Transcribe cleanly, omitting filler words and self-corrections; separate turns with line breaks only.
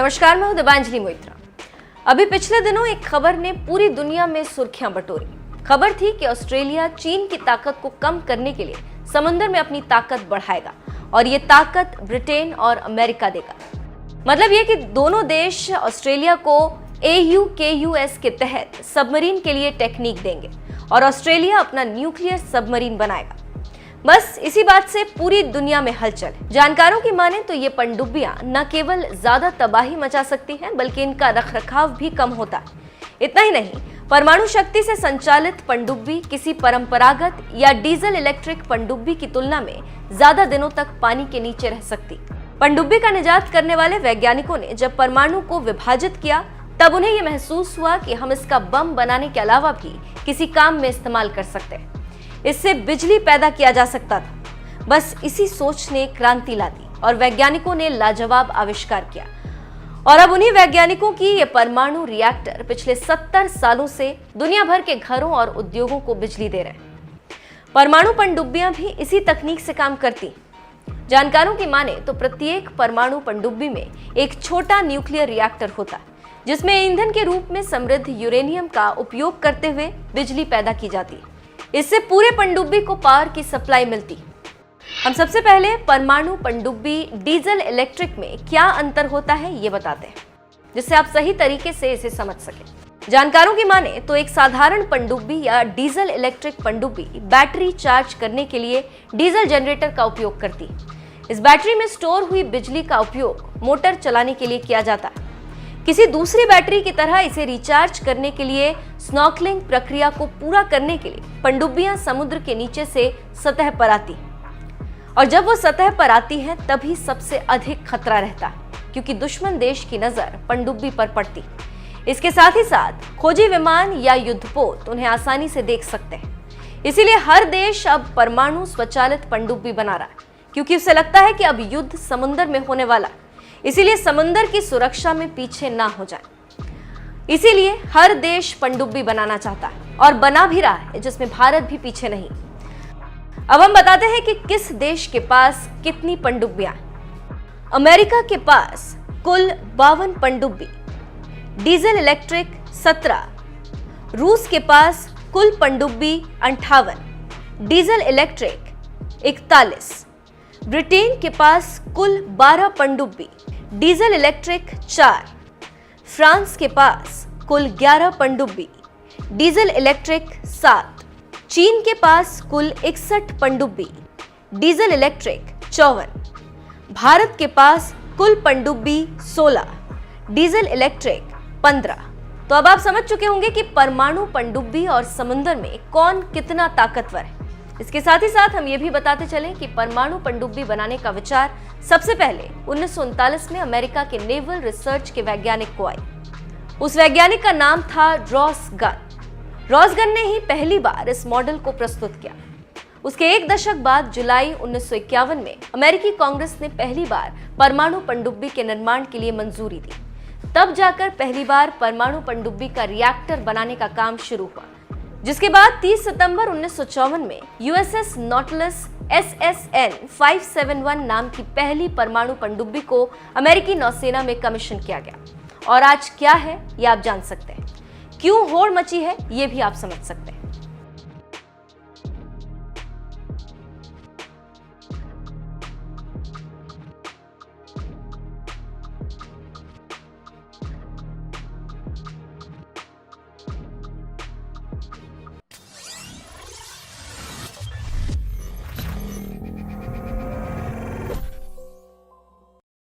नमस्कार, मैं हूं दिबांजलि मोइत्रा। अभी पिछले दिनों एक खबर ने पूरी दुनिया में सुर्खियां बटोरी। खबर थी कि ऑस्ट्रेलिया चीन की ताकत को कम करने के लिए समुद्र में अपनी ताकत बढ़ाएगा और ये ताकत ब्रिटेन और अमेरिका देगा। मतलब ये कि दोनों देश ऑस्ट्रेलिया को AUKUS के तहत सबमरीन के लिए टेक्निक देंगे और ऑस्ट्रेलिया अपना न्यूक्लियर सबमरीन बनाएगा। बस इसी बात से पूरी दुनिया में हलचल है। जानकारों की माने तो ये पनडुब्बियां न केवल ज्यादा तबाही मचा सकती हैं, बल्कि इनका रखरखाव भी कम होता है। इतना ही नहीं, परमाणु शक्ति से संचालित पनडुब्बी किसी परंपरागत या डीजल इलेक्ट्रिक पनडुब्बी की तुलना में ज्यादा दिनों तक पानी के नीचे रह सकती। पनडुब्बी का निजात करने वाले वैज्ञानिकों ने जब परमाणु को विभाजित किया, तब उन्हें यह महसूस हुआ कि हम इसका बम बनाने के अलावा भी किसी काम में इस्तेमाल कर सकते हैं। इससे बिजली पैदा किया जा सकता था। बस इसी सोच ने क्रांति ला दी और वैज्ञानिकों ने लाजवाब आविष्कार किया। और अब उन्हीं वैज्ञानिकों की ये परमाणु रिएक्टर पिछले 70 सालों से दुनिया भर के घरों और उद्योगों को बिजली दे रहे हैं। परमाणु पनडुब्बियां भी इसी तकनीक से काम करती। जानकारों की माने तो प्रत्येक परमाणु पनडुब्बी में एक छोटा न्यूक्लियर रिएक्टर होता है, जिसमें ईंधन के रूप में समृद्ध यूरेनियम का उपयोग करते हुए बिजली पैदा की जाती है। इससे पूरे पनडुब्बी को पावर की सप्लाई मिलती। हम सबसे पहले परमाणु पनडुब्बी डीजल इलेक्ट्रिक में क्या अंतर होता है ये बताते हैं, जिससे आप सही तरीके से इसे समझ सकें। जानकारों की माने तो एक साधारण पनडुब्बी या डीजल इलेक्ट्रिक पनडुब्बी बैटरी चार्ज करने के लिए डीजल जनरेटर का उपयोग करती है। इस बैटरी में स्टोर हुई बिजली का उपयोग मोटर चलाने के लिए किया जाता है। किसी दूसरी बैटरी की तरह इसे रिचार्ज करने के लिए स्नॉर्कलिंग प्रक्रिया को पूरा करने के लिए पनडुब्बियां समुद्र के नीचे से सतह पर आती और जब वो सतह पर आती हैं तभी सबसे अधिक खतरा रहता है, क्योंकि दुश्मन देश की नजर पनडुब्बी पर पड़ती। इसके साथ ही साथ खोजी विमान या युद्धपोत उन्हें आसानी से देख सकते हैं। इसीलिए हर देश अब परमाणु स्वचालित पनडुब्बी बना रहा है, क्योंकि उसे लगता है कि अब युद्ध समुद्र में होने वाला है। इसीलिए समंदर की सुरक्षा में पीछे ना हो जाए। इसीलिए हर देश पनडुब्बी बनाना चाहता है और बना भी रहा है, जिसमें भारत भी पीछे नहीं। अब हम बताते हैं कि किस देश के पास कितनी पनडुब्बियां हैं। अमेरिका के पास कुल 52 पनडुब्बी, डीजल इलेक्ट्रिक 17, रूस के पास कुल पनडुब्बी 58, डीजल इलेक्ट्रिक 41, ब्रिटेन के पास कुल 12 पनडुब्बी, डीजल इलेक्ट्रिक 4, फ्रांस के पास कुल 11 पनडुब्बी, डीजल इलेक्ट्रिक 7, चीन के पास कुल 61 पनडुब्बी, डीजल इलेक्ट्रिक 54, भारत के पास कुल पनडुब्बी 16, डीजल इलेक्ट्रिक 15। तो अब आप समझ चुके होंगे कि परमाणु पनडुब्बी और समुद्र में कौन कितना ताकतवर है। इसके साथ ही साथ हम ये भी बताते चलें कि परमाणु पनडुब्बी बनाने का विचार सबसे पहले 1939 में अमेरिका के नेवल रिसर्च के वैज्ञानिक को आई। उस वैज्ञानिक का नाम था रॉस गन। रॉस गन ने ही पहली बार इस मॉडल को प्रस्तुत किया। उसके एक दशक बाद जुलाई 1951 में अमेरिकी कांग्रेस ने पहली बार परमाणु पनडुब्बी के निर्माण के लिए मंजूरी दी। तब जाकर पहली बार परमाणु पनडुब्बी का रिएक्टर बनाने का काम शुरू हुआ, जिसके बाद 30 सितंबर 1954 में USS नॉटलस SSN 571 नाम की पहली परमाणु पनडुब्बी को अमेरिकी नौसेना में कमीशन किया गया। और आज क्या है ये आप जान सकते हैं, क्यों होड़ मची है ये भी आप समझ सकते हैं।